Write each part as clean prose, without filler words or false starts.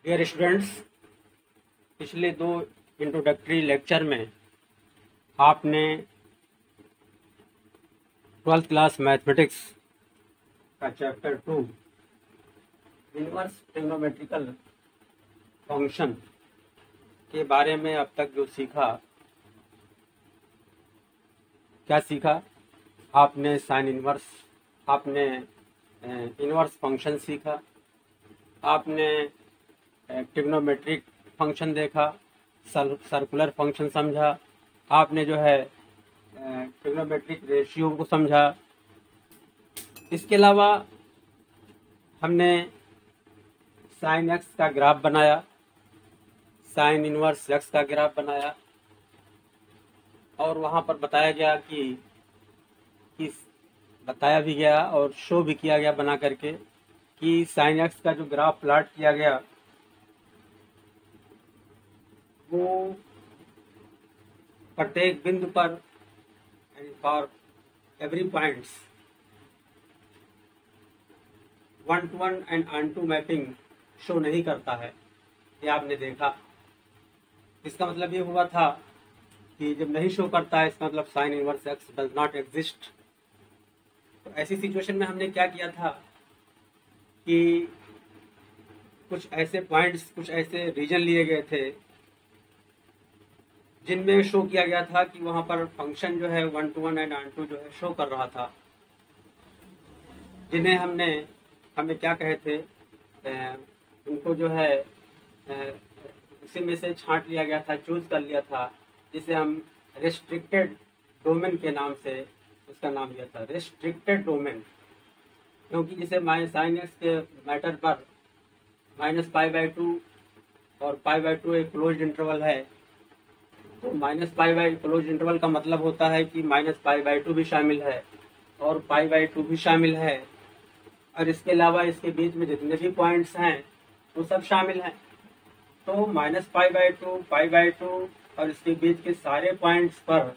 Dear students, पिछले दो introductory lecture में आपने 12th क्लास मैथमेटिक्स का चैप्टर 2 इनवर्स ट्रिग्नोमेट्रिकल फंक्शन के बारे में अब तक जो सीखा, क्या सीखा आपने? साइन इनवर्स, आपने इनवर्स फंक्शन सीखा, आपने ट्रिग्नोमेट्रिक फंक्शन देखा, सर्कुलर फंक्शन समझा, आपने जो है ट्रिग्नोमेट्रिक रेशियो को समझा। इसके अलावा हमने साइन एक्स का ग्राफ बनाया, साइन इनवर्स एक्स का ग्राफ बनाया, और वहाँ पर बताया गया कि बताया भी गया और शो भी किया गया बना करके कि साइन एक्स का जो ग्राफ प्लॉट किया गया वो प्रत्येक बिंदु पर for every points 1-to-1 and on-to mapping show नहीं करता है। ये आपने देखा। इसका मतलब ये हुआ था कि जब नहीं शो करता है इसका मतलब sine inverse x does not exist. तो ऐसी सिचुएशन में हमने क्या किया था कि कुछ ऐसे पॉइंट्स, कुछ ऐसे रीजन लिए गए थे जिनमें शो किया गया था कि वहां पर फंक्शन जो है 1-to-1 एंड ऑन-टू जो है शो कर रहा था, जिन्हें हमें क्या कहे थे, उनको जो है उसी में से छांट लिया गया था, चूज कर लिया था, जिसे हम रेस्ट्रिक्टेड डोमेन के नाम से उसका नाम दिया था, रेस्ट्रिक्टेड डोमेन। क्योंकि जिसे साइन एक्स के मैटर पर -π/2 और π/2 एक क्लोज्ड इंटरवल है, तो -π/2 क्लोज्ड इंटरवल का मतलब होता है कि -π/2 भी शामिल है और π/2 भी शामिल है, और इसके अलावा इसके बीच में जितने भी पॉइंट्स हैं वो सब शामिल हैं। तो -π/2, π/2 और इसके बीच के सारे पॉइंट्स पर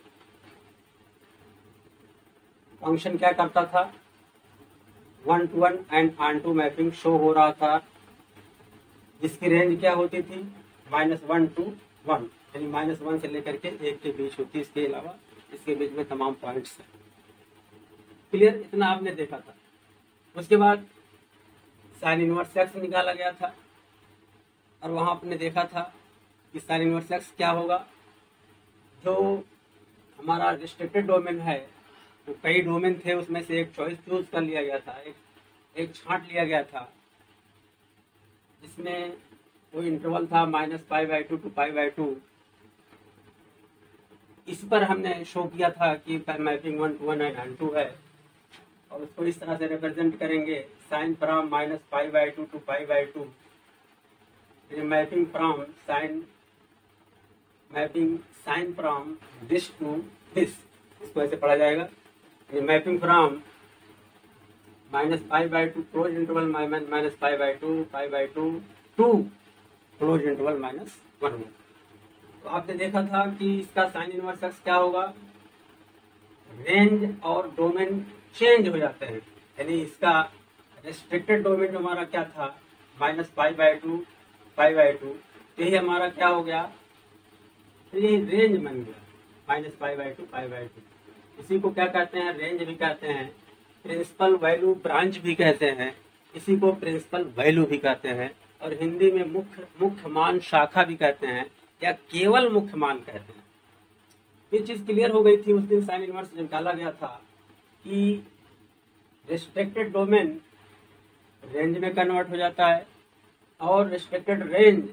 फंक्शन क्या करता था, 1-to-1 and on-to mapping show हो रहा था, जिसकी रेंज क्या होती थी, -1 to 1, यानी -1 से लेकर के 1 के बीच होती। इसके अलावा इसके बीच में तमाम पॉइंट्स हैं। क्लियर? इतना आपने देखा था। उसके बाद साइन इनवर्स एक्स निकाला गया था और वहां आपने देखा था कि साइन इनवर्स एक्स क्या होगा। जो हमारा रिस्ट्रिक्टेड डोमेन है, तो कई डोमेन थे, उसमें से एक चॉइस चूज कर लिया गया था, एक छांट लिया गया था, जिसमें वो इंटरवल था -π/2 to π/2। इस पर हमने शो किया था कि मैपिंग 1-to-1 एंड ऑन-टू है, और उसको इस तरह से रिप्रेजेंट करेंगे, sine from -π/2 to π/2, mapping sine from this to this, इसको ऐसे पढ़ा जाएगा, mapping from -π/2 close interval -π/2 to close interval -1। तो आपने देखा था कि इसका साइन इनवर्स एक्स क्या होगा, रेंज और डोमेन चेंज हो जाते हैं। यानी इसका रेस्ट्रिक्टेड डोमेन हमारा क्या था, -π/2 π/2, यही हमारा क्या हो गया, ये रेंज बन गया, -π/2 π/2। इसी को क्या कहते हैं, रेंज भी कहते हैं, प्रिंसिपल वैल्यू ब्रांच भी कहते हैं, इसी को प्रिंसिपल वैल्यू भी कहते हैं, और हिंदी में मुख्य मान शाखा भी कहते हैं, या केवल मुख्य मान कहते हैं। ये चीज क्लियर हो गई थी उस दिन साइन इनवर्स जब डाला गया था कि रिस्ट्रिक्टेड डोमेन रेंज में कन्वर्ट हो जाता है और रिस्ट्रिक्टेड रेंज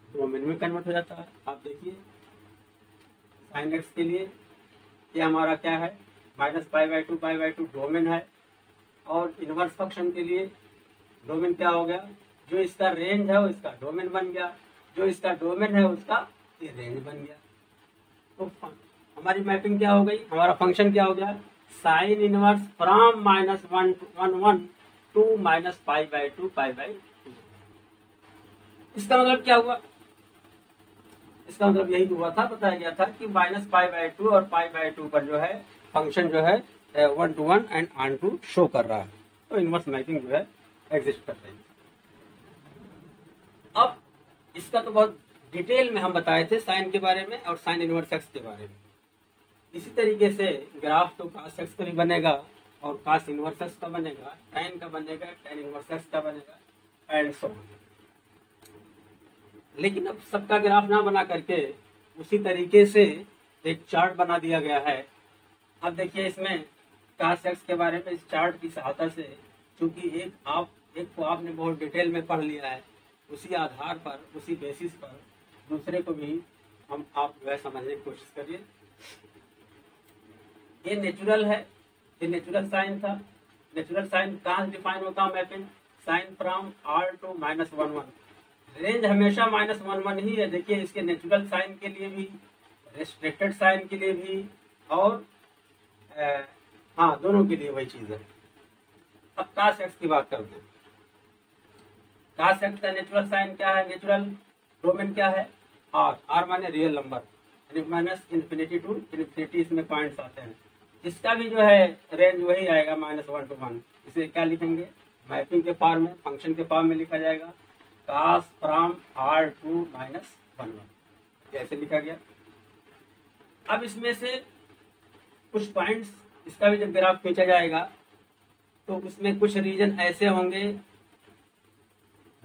डोमेन में कन्वर्ट हो जाता है। आप देखिए साइन एक्स के लिए ये हमारा क्या है, -π/2 π/2 डोमेन है, और इनवर्स फंक्शन के लिए डोमेन क्या हो गया, जो इसका रेंज है वो इसका डोमेन बन गया, जो इसका डोमेन है उसका ये रेंज बन गया। तो हमारी मैपिंग क्या हो गई, हमारा फंक्शन क्या हो गया, साइन इनवर्स फ्रॉम -1 to -π/2 π/2। इसका मतलब क्या हुआ, इसका मतलब यही हुआ था, बताया गया था कि -π/2 और π/2 पर जो है फंक्शन जो है 1-to-1 एंड ऑन-टू शो कर रहा है, तो इनवर्स मैपिंग जो है एग्जिस्ट कर रही है। अब इसका तो बहुत डिटेल में हम बताए थे साइन के बारे में और साइन इनवर्स एक्स के बारे में। इसी तरीके से ग्राफ तो cos एक्स का भी बनेगा और cos इनवर्स एक्स का बनेगा, tan का बनेगा, tan इनवर्स एक्स का बनेगा एंड सो ऑन। लेकिन अब सबका ग्राफ ना बना करके उसी तरीके से एक चार्ट बना दिया गया है। अब देखिए इसमें cos एक्स के बारे में इस चार्ट की सहायता से, चूंकि एक को आपने बहुत डिटेल में पढ़ लिया है, उसी आधार पर, उसी बेसिस पर दूसरे को भी आप जो है समझने की कोशिश करिए। ये नेचुरल है, ये नेचुरल साइन था। नेचुरल साइन कहाँ डिफाइन होता है mapping? Sine from r to -1 range हमेशा -1 ही है। देखिए इसके नेचुरल साइन के लिए भी, रेस्ट्रिक्टेड साइन के लिए भी और हाँ दोनों के लिए वही चीज है। अब cos x की बात करते हैं। cos x का नेचुरल साइन क्या है? नेचुरल डोमेन क्या है? r माने real number, minus infinity to infinity इसमें पॉइंट्स आते हैं। इसका भी जो है रेंज वही आएगा -1 to 1। इसे क्या लिखेंगे? मैपिंग के फॉर्म में, फंक्शन के फॉर्म में लिखा जाएगा cos फ्रॉम r टू -1 जैसे लिखा गया। अब इसमें से कुछ पॉइंट्स, इसका भी जब ग्राफ खींचा जाएगा तो उसमें कुछ रीजन ऐसे होंगे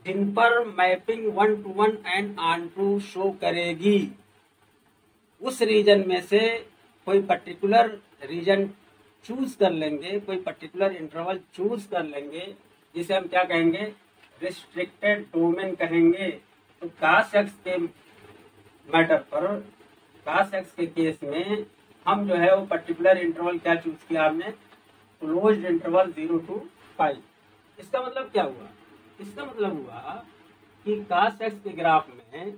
जिन पर mapping 1 to 1 and onto show करेगी। उस रीजन में से कोई पर्टिकुलर रीजन चूज कर लेंगे, कोई पर्टिकुलर इंटरवल चूज कर लेंगे, जिसे हम क्या कहेंगे? रिस्ट्रिक्टेड डोमेन कहेंगे। तो cos x के मैटर पर, cos x के केस में हम जो है वो पर्टिकुलर इंटरवल क्या चूज किया हमने? Closed interval 0 to π। इसका मतलब क्या हुआ? इसका मतलब हुआ कि cos x के ग्राफ में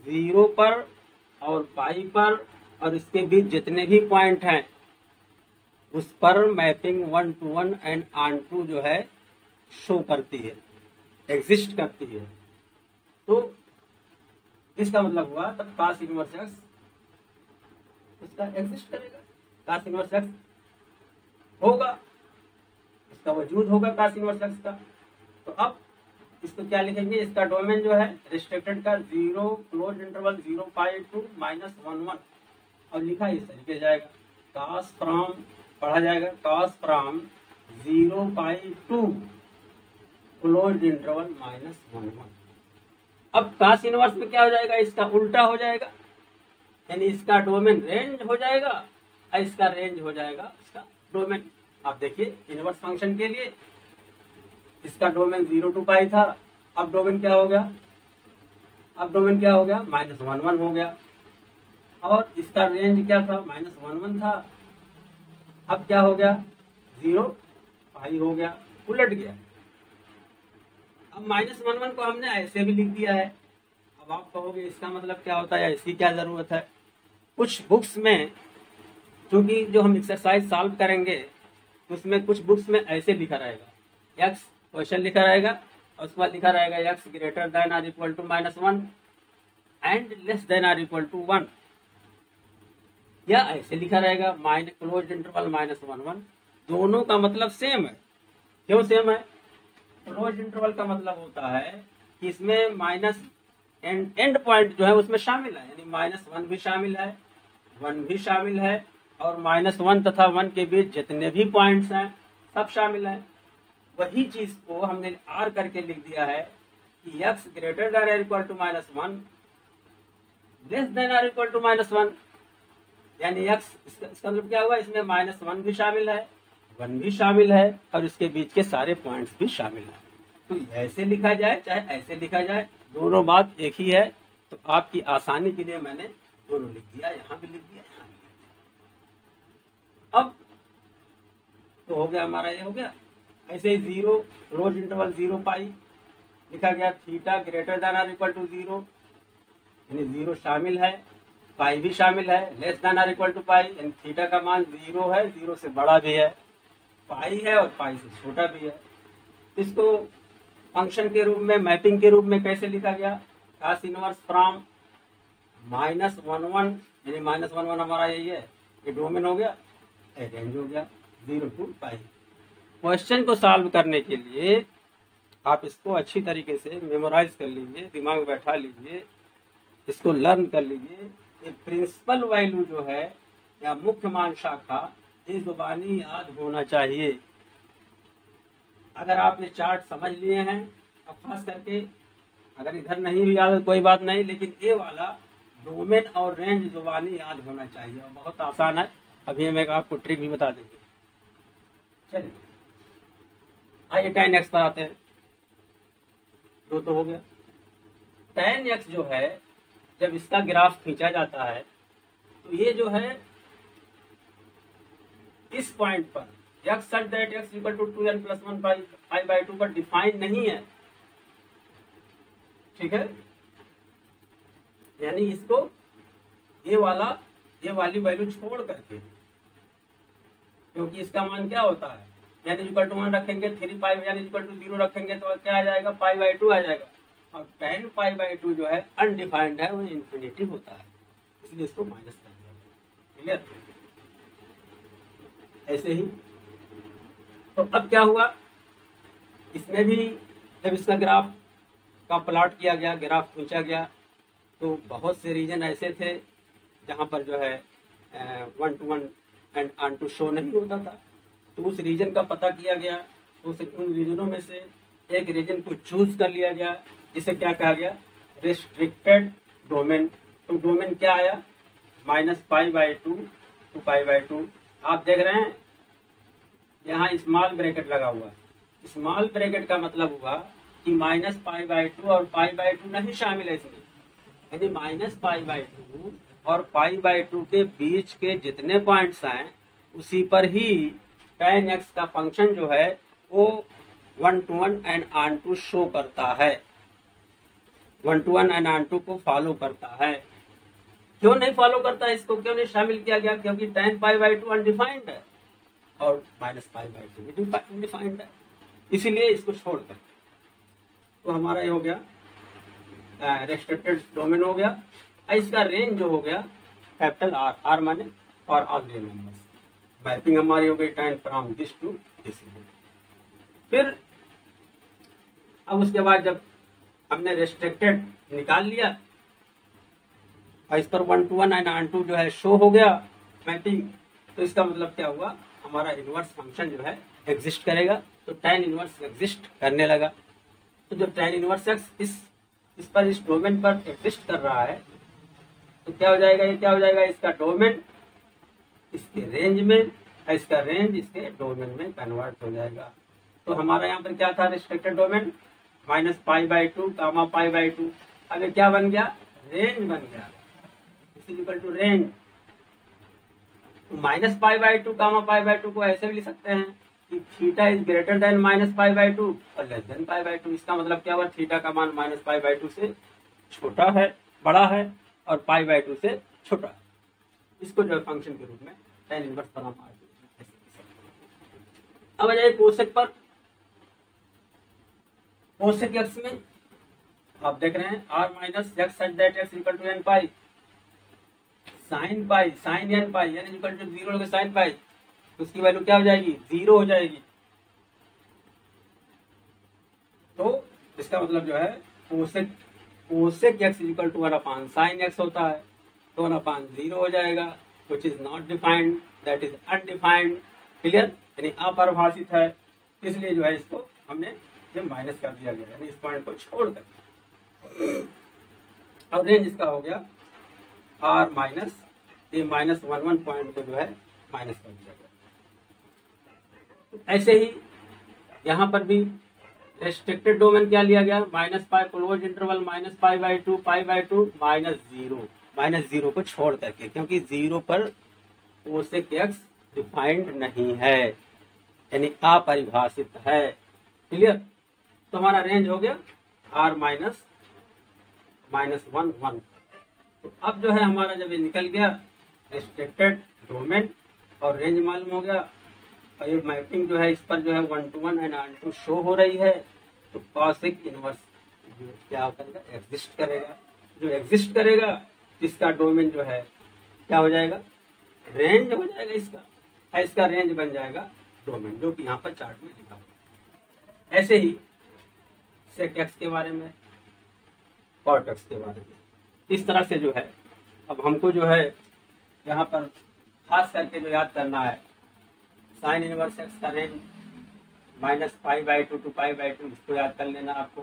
0 पर और पाई पर और इसके बीच जितने भी पॉइंट हैं उस पर mapping 1 to 1 and onto जो है शो करती है, एग्जिस्ट करती है। तो इसका मतलब हुआ तब cos इनवर्स एक्स इसका एग्जिस्ट करेगा, cos इनवर्स एक्स होगा, इसका वजूद होगा cos इनवर्स एक्स का। तो अब इसको क्या लिखेंगे? इसका डोमेन जो है रिस्ट्रिक्टेड का 0 क्लोज इंटरवल 0 π टू -1 और लिखा इस तरीके जाएगा cos फ्रॉम, पढ़ा जाएगा cos from 0 π to close interval -1। अब cos इनवर्स में क्या हो जाएगा? इसका उल्टा हो जाएगा, यानी इसका डोमेन रेंज हो जाएगा और इसका रेंज हो जाएगा इसका डोमेन। आप देखिए इनवर्स फंक्शन के लिए इसका डोमेन 0 to π था, अब डोमेन क्या हो गया? अब डोमेन क्या हो गया? -1 हो गया। और इसका रेंज क्या था? -1 था। अब क्या हो गया? 0 π हो गया, उलट गया। अब -1 को हमने ऐसे भी लिख दिया है। अब आप कहोगे इसका मतलब क्या होता है, इसकी क्या जरूरत है? कुछ बुक्स में, क्योंकि जो हम एक्सरसाइज सॉल्व करेंगे उसमें कुछ बुक्स में ऐसे लिखा रहेगा, x क्वेश्चन लिखा रहेगा और उसके बाद लिखा रहेगा x ग्रेटर देन और equal to -1 and less than और इक्वल टू 1, या ऐसे लिखा रहेगा क्लोज्ड इंटरवल -1। दोनों का मतलब सेम है। क्यों सेम है? क्लोज्ड इंटरवल का मतलब होता है कि इसमें माइनस एंड पॉइंट जो है उसमें शामिल है, यानी -1 भी शामिल है, 1 भी शामिल है और -1 तथा 1 के बीच जितने भी पॉइंट्स हैं सब शामिल है। वही चीज को हमने r करके लिख दिया है कि x ग्रेटर देन और इक्वल टू -1 लेस देन और इक्वल टू -1, यानी x, इसका मतलब क्या हुआ? इसमें -1 भी शामिल है, 1 भी शामिल है और इसके बीच के सारे पॉइंट्स भी शामिल है। तो ऐसे लिखा जाए चाहे ऐसे लिखा जाए, दोनों बात एक ही है। तो आपकी आसानी के लिए मैंने दोनों लिख दिया, यहाँ भी लिख दिया, यहाँ भी लिख दिया। अब तो हो गया हमारा, ये हो गया। ऐसे ही 0 क्लोज इंटरवल 0 π लिखा गया, थीटा ग्रेटर देन और इक्वल टू 0, यानी 0 शामिल है, पाई भी शामिल है, लेस देन और इक्वल टू पाई, यानी थीटा का मान 0 है, 0 से बड़ा भी है, पाई है और पाई से छोटा भी है। इसको फंक्शन के रूप में, मैपिंग के रूप में कैसे लिखा गया? cos इनवर्स फ्रॉम -1 यानी -1 हमारा यही है, ये डोमेन हो गया, रेंज हो गया 0 to π। क्वेश्चन को सॉल्व करने के लिए आप इसको अच्छी तरीके से मेमोराइज कर लीजिए, दिमाग में बैठा लीजिए, इसको लर्न कर लीजिए। ये प्रिंसिपल वैल्यू जो है या मुख्य मान शाखा, ये जुबानी याद होना चाहिए। अगर आपने चार्ट समझ लिए हैं, अब खास करके अगर इधर नहीं भी याद कोई बात नहीं, लेकिन ये वाला डोमेन और रेंज जुबानी याद होना चाहिए और बहुत आसान है। अभी हम एक आपको ट्रिक भी बता देंगे। चलिए आइए tan x पर आते हैं। दो तो हो गया। tan x जो है, जब इसका ग्राफ खींचा जाता है तो ये जो है इस पॉइंट पर x such that x equal to 2n plus 1 pi by 2 पर डिफाइन नहीं है, ठीक है। यानी इसको ये वाली वैल्यू छोड़ करके, क्योंकि इसका मान क्या होता है, यानी इक्वल टू 1 रखेंगे 3 पाई, यानी इक्वल टू 0 रखेंगे तो क्या आ जाएगा, पाई बाई 2 आ जाएगा। और tan पाई बाई 2 जो है अनडिफाइंड है, वो इन्फिनिटिव होता है, इसलिए इसको माइनस कर दिया। क्लियर? ऐसे ही तो अब क्या हुआ, इसमें भी जब इसका ग्राफ का प्लॉट किया गया, ग्राफ खींचा गया, तो बहुत से रीजन ऐसे थे जहाँ पर जो है 1 to 1 and onto show नहीं होता था। तो उस रीजन का पता किया गया, उन रीजनों में से एक रीजन को चूज कर लिया गया, जिसे क्या कहा गया, रिस्ट्रिक्टेड डोमेन। तो डोमेन क्या आया, -π/2 to π/2। आप देख रहे हैं यहाँ स्मॉल ब्रैकेट लगा हुआ है। स्मॉल ब्रैकेट का मतलब हुआ कि -π/2 और π/2 नहीं शामिल है इसमें, यानी -π/2 और π/2 के बीच के जितने पॉइंट्स हैं उसी पर ही tan x का फंक्शन जो है वो 1 to 1 and onto show करता है, 1 to 1 एंड ऑन टू को फॉलो करता है। क्यों नहीं फॉलो करता, इसको क्यों नहीं शामिल किया गया, क्योंकि tan π/2 अनडिफाइंड है और -π/2 भी अनडिफाइंड है, इसीलिए इसको छोड़ कर। तो हमारा ये हो गया रेस्ट्रिक्टेड डोमेन हो गया। इसका रेंज जो हो गया कैपिटल R, R माने और ऑल रियल नंबर्स। मैपिंग हमारी हो गई tan from this to this. फिर अब उसके बाद जब हमने रेस्ट्रिक्टेड निकाल लिया और इस पर 1 to 1 एंड ऑन टू जो है शो हो गया मैपिंग, तो इसका मतलब क्या हुआ, हमारा इनवर्स फंक्शन जो है एग्जिस्ट करेगा। तो tan इनवर्स एग्जिस्ट करने लगा। तो जब tan इनवर्स एक्स इस डोमेन पर एग्जिस्ट कर रहा है तो क्या हो जाएगा, ये क्या हो जाएगा, इसका डोमेन इसके रेंज में, इसका रेंज इसके डोमेन में कन्वर्ट हो जाएगा। तो हमारा यहाँ पर क्या था, रिस्ट्रिक्टेड डोमेन -π/2 कामा π/2। अब ये क्या बन गया, रेंज बन गया, इक्वल टू रेंज। -π/2 कामा π/2 को ऐसे भी लिख सकते हैं कि थीटा इज ग्रेटर देन -π/2 और लेस देन π/2। इसका मतलब क्या हुआ, थीटा का मान -π/2 से छोटा है, बड़ा है, और π/2 से छोटा है। इसको जो है फंक्शन के रूप में tan इनवर्स पर हम अब आ जाए कोसेक पर। कोसेक एक्स में आप देख रहे हैं r minus x such that x equal to n pi sine pi sine n pi यानी इक्वल टू 0 होगा साइन पाई, उसकी वैल्यू क्या हो जाएगी, 0 हो जाएगी। तो इसका मतलब जो है cosec x equal to 1 sine x होता है, तो 1/0 हो जाएगा, which is not defined, that is undefined। Clear, यानी अपरिभाषित है, इसलिए जो है इसको हमने जो माइनस कर दिया गया, यानी इस पॉइंट को छोड़ कर। अब रेंज इसका हो गया r माइनस ये -1 पॉइंट को जो है माइनस कर दिया गया। ऐसे ही यहाँ पर भी रेस्ट्रिक्टेड डोमेन क्या लिया गया, -π क्लोज इंटरवल -π/2 π/2 -0 को छोड़ करके, क्योंकि 0 पर कोसेक एक्स डिफाइंड नहीं है, यानी अपरिभाषित है। क्लियर, तो हमारा रेंज हो गया r -1 तो अब जो है हमारा जब ये निकल गया रेस्ट्रिक्टेड डोमेन और रेंज मालूम हो गया, और ये मैपिंग जो है इस पर जो है 1 to 1 and onto show हो रही है, तो कोसेक इनवर्स क्या करेगा, एग्जिस्ट करेगा। जो एग्जिस्ट करेगा इसका डोमेन जो है क्या हो जाएगा, रेंज हो जाएगा इसका, इसका रेंज बन जाएगा डोमेन, जो कि यहाँ पर चार्ट में लिखा हुआ है। ऐसे ही सेक एक्स के बारे में, कॉट एक्स के बारे में। इस तरह से जो है अब हमको जो है यहाँ पर खास करके जो याद करना है, साइन इनवर्स एक्स का रेंज -π/2 to π/2, इसको याद कर लेना। आपको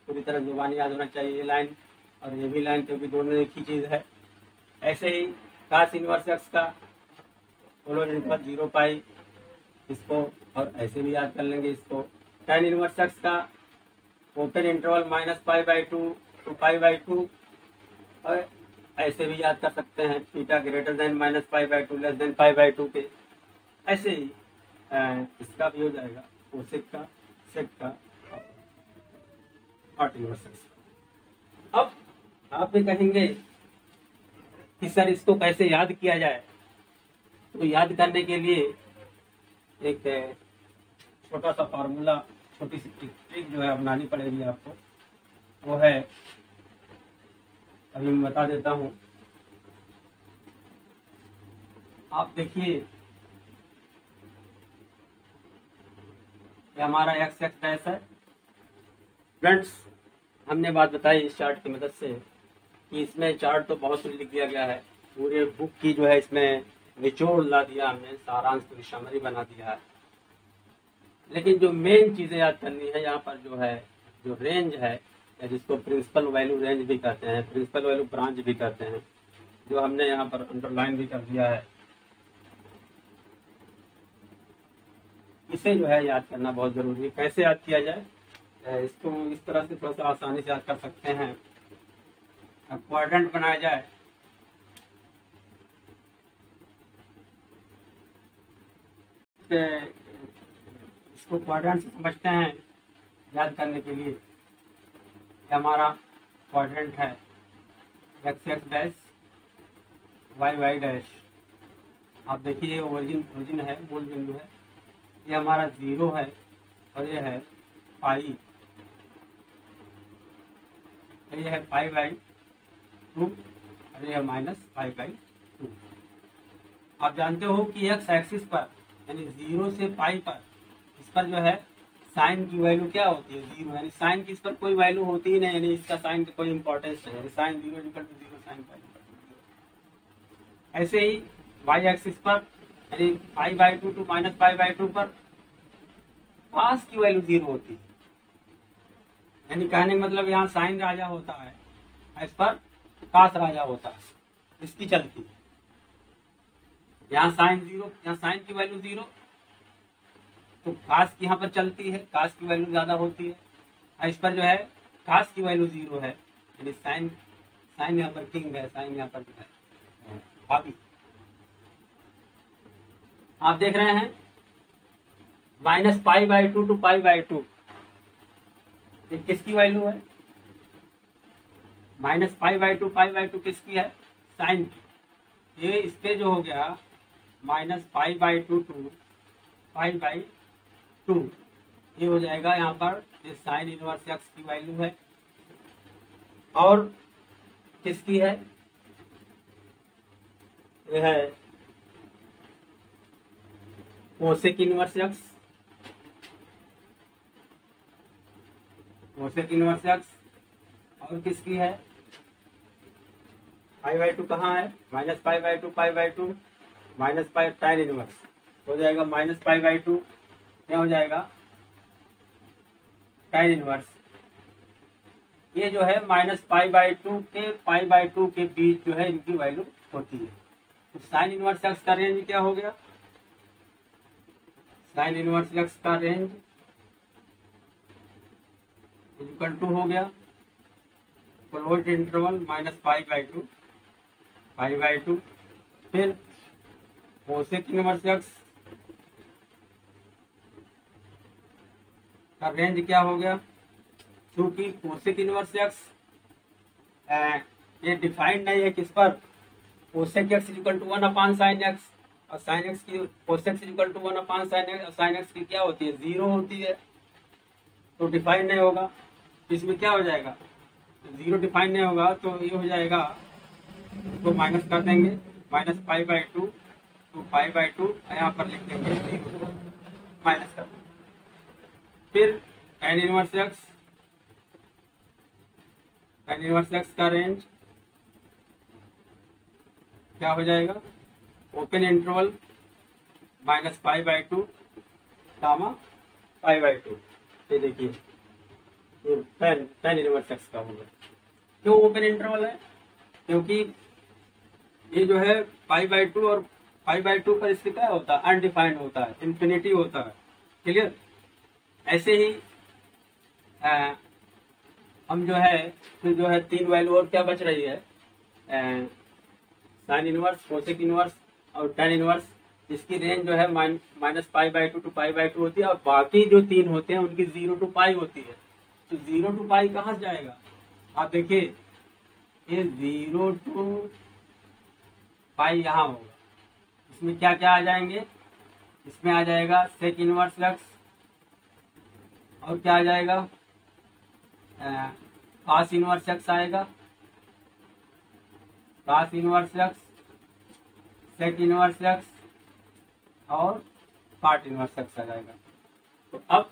पूरी तरह जुबानी याद होना चाहिए, ये लाइन और ये भी लाइन, क्योंकि दोनों एक ही चीज़ है। ऐसे ही कास इनवर्स एक्स का क्लोज इंटरवल 0π, इसको और ऐसे भी याद कर लेंगे इसको। tan इनवर्स एक्स का ओपन इंटरवल -π/2 to π/2, और ऐसे भी याद कर सकते हैं theta greater than -π/2 less than π/2 के। ऐसे ही इसका भी हो जाएगा कोसेक का, सेक का, कॉट इनवर्स एक्स का। अब आप भी कहेंगे कि सर इसको कैसे याद किया जाए, तो याद करने के लिए एक छोटा सा फार्मूला, छोटी सी ट्रिक जो है अपनानी पड़ेगी आपको। वो है, अभी मैं बता देता हूँ। आप देखिए, ये हमारा एक्स एक्स डैश है। फ्रेंड्स, हमने बात बताई इस चार्ट की मदद से कि इसमें चार्ट तो बहुत कुछ लिख दिया गया है, पूरे बुक की जो है इसमें निचोड़ ला दिया हमने, सारांश पूरी समरी बना दिया है। लेकिन जो मेन चीज़ें याद करनी है यहाँ पर जो है, जो रेंज है, या जिसको प्रिंसिपल वैल्यू रेंज भी कहते हैं, प्रिंसिपल वैल्यू ब्रांच भी कहते हैं, जो हमने यहाँ पर अंडरलाइन भी कर दिया है, इसे जो है याद करना बहुत जरूरी है। कैसे याद किया जाए, इसको इस तरह से थोड़ा सा आसानी से याद कर सकते हैं। अब क्वाड्रेंट बनाया जाए, इसको क्वाड्रेंट से समझते हैं याद करने के लिए। हमारा क्वाड्रेंट है x x dash, y y dash. आप देखिए ये ओरिजिन है, मूल बिंदु है, ये हमारा 0 है और ये है पाई, ये है π/2 और ये है -π/2। आप जानते हो कि एक्स एक्सिस पर यानी 0 से पाई पर, इस पर जो है साइन की वैल्यू क्या होती है, 0। यानी साइन की इस पर कोई वैल्यू होती ही नहीं, यानी इसका साइन का कोई इंपॉर्टेंस नहीं है। Sine 0 = 0, sine π = 0। ऐसे ही वाई एक्सिस पर यानी π/2 to -π/2 पर पास की वैल्यू 0 होती है। यानी कहने का मतलब यहाँ साइन राजा होता है, इस पर कास राजा होता है, इसकी चलती है। यहाँ साइन 0, यहाँ साइन की वैल्यू 0, तो कास की यहाँ पर चलती है, कास की वैल्यू ज्यादा होती है। इस पर जो है कास की वैल्यू 0 है, यानी साइन यहाँ पर किंग है, साइन यहाँ पर जो है भाभी। आप देख रहे हैं -π/2 to π/2, ये किसकी वैल्यू है? -π/2 π/2 किसकी है? साइन की। ये इस पे जो हो गया -π/2 to π/2, ये हो जाएगा यहाँ पर, ये साइन इनवर्स एक्स की वैल्यू है। और किसकी है? ये है cosec inverse x, cosec inverse x. और किसकी है? π/2 कहाँ है? -π/2 π/2 -π tan इनवर्स हो जाएगा -π/2, क्या हो जाएगा? tan inverse. ये जो है -π/2 के π/2 के बीच जो है इनकी वैल्यू होती है। तो साइन इनवर्स एक्स का रेंज क्या हो गया? साइन इनवर्स एक्स का रेंज =2 हो गया, क्लोज्ड इंटरवल -π/2 π/2। फिर कोसेक इनवर्स एक्स का रेंज क्या हो गया? क्योंकि कोसेक इनवर्स एक्स ये डिफाइंड नहीं है किस पर, कोसेक एक्स = 1/sin x, और साइन एक्स की कोसेक = 1/sin x, और साइन एक्स की क्या होती है? 0 होती है, तो डिफाइन नहीं होगा। इसमें क्या हो जाएगा? 0 डिफाइन नहीं होगा, तो ये हो जाएगा, इसको माइनस कर देंगे, -π/2 to π/2, यहाँ पर लिख देंगे 0, माइनस कर देंगे। फिर tan inverse x tan inverse x का रेंज क्या हो जाएगा, ओपन इंटरवल -π/2 गामा π/2। ये देखिए ये tan इनवर्स x का होगा। क्यों ओपन इंटरवल है, क्योंकि ये जो है π/2 और π/2 पर इससे क्या होता है, अनडिफाइंड होता है, इंफिनिटी होता है। क्लियर। ऐसे ही हम जो है फिर जो है 3 वैल्यू और क्या बच रही है, साइन इनवर्स, कोसेक इनवर्स और tan इनवर्स। इसकी रेंज जो है -π/2 to π/2 होती है, और बाकी जो 3 होते हैं उनकी 0 to π होती है। तो 0 to π कहाँ से जाएगा, आप देखिए ये 0 to π यहाँ होगा। इसमें क्या क्या आ जाएंगे, इसमें आ जाएगा सेक इनवर्स x, और क्या आ जाएगा cos इनवर्स x आएगा, cos inverse x, sec inverse x और cot इनवर्स x आ जाएगा। तो अब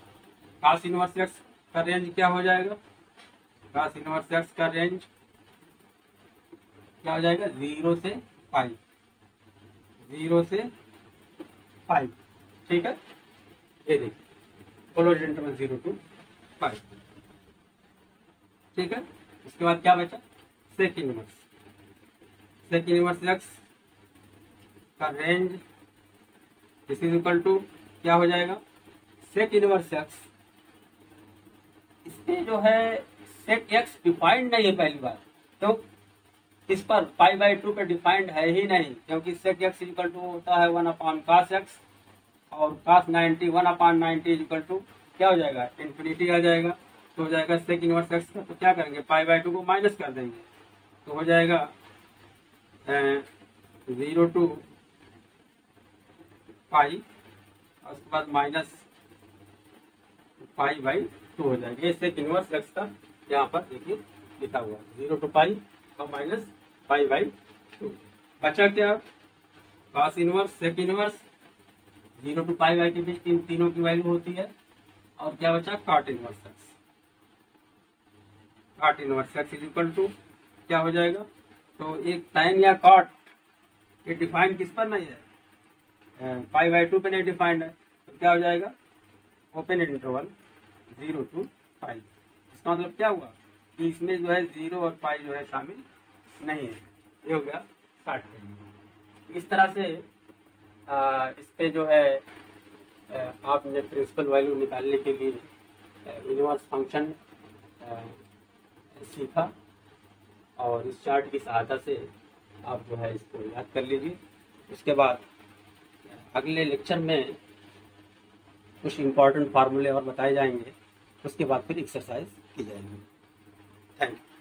cos इनवर्स x का रेंज क्या हो जाएगा, cos इनवर्स x का रेंज क्या हो जाएगा, 0 से π, 0 से π। ठीक है, ये देखिए क्लोज्ड इंटरवल 0 to π। ठीक है, इसके बाद क्या बचा, sec inverse, sec inverse x का range this is equal to क्या हो जाएगा, सेक इनवर्स x। इसमें जो है सेक x डिफाइंड नहीं है पहली बार, तो इस पर π/2 पे डिफाइंड है ही नहीं, क्योंकि सेक x इक्वल टू होता है 1/cos x, और cos 90 1/90 इक्वल टू क्या हो जाएगा, इंफिनिटी आ जाएगा। तो हो जाएगा सेक इनवर्स x का, तो क्या करेंगे π/2 को माइनस कर देंगे, तो हो जाएगा 0 to π, और उसके बाद -π/2 हो जाएगा। ये सेक इनवर्स x का यहाँ पर देखिए लिखा हुआ 0 to π और -π/2। बचा क्या, cos inverse, sec inverse, 0 to π के बीच इन तीनों की वैल्यू होती है, और क्या बचा cot inverse x। cot inverse x is equal to क्या हो जाएगा, तो एक tan या cot ये डिफाइंड किस पर नहीं है, π/2 पे नहीं डिफाइंड है, तो क्या हो जाएगा ओपन इंटरवल 0 to π। इसका मतलब क्या हुआ कि इसमें जो है 0 और π जो है शामिल नहीं है। ये हो गया 60। इस तरह से इस पे जो है आपने प्रिंसिपल वैल्यू निकालने के लिए इनवर्स फंक्शन सीखा, और इस चार्ट की सहायता से आप जो है इसको याद कर लीजिए। उसके बाद अगले लेक्चर में कुछ इम्पोर्टेंट फार्मूले और बताए जाएंगे, उसके बाद फिर एक्सरसाइज की जाएगी। Thank you.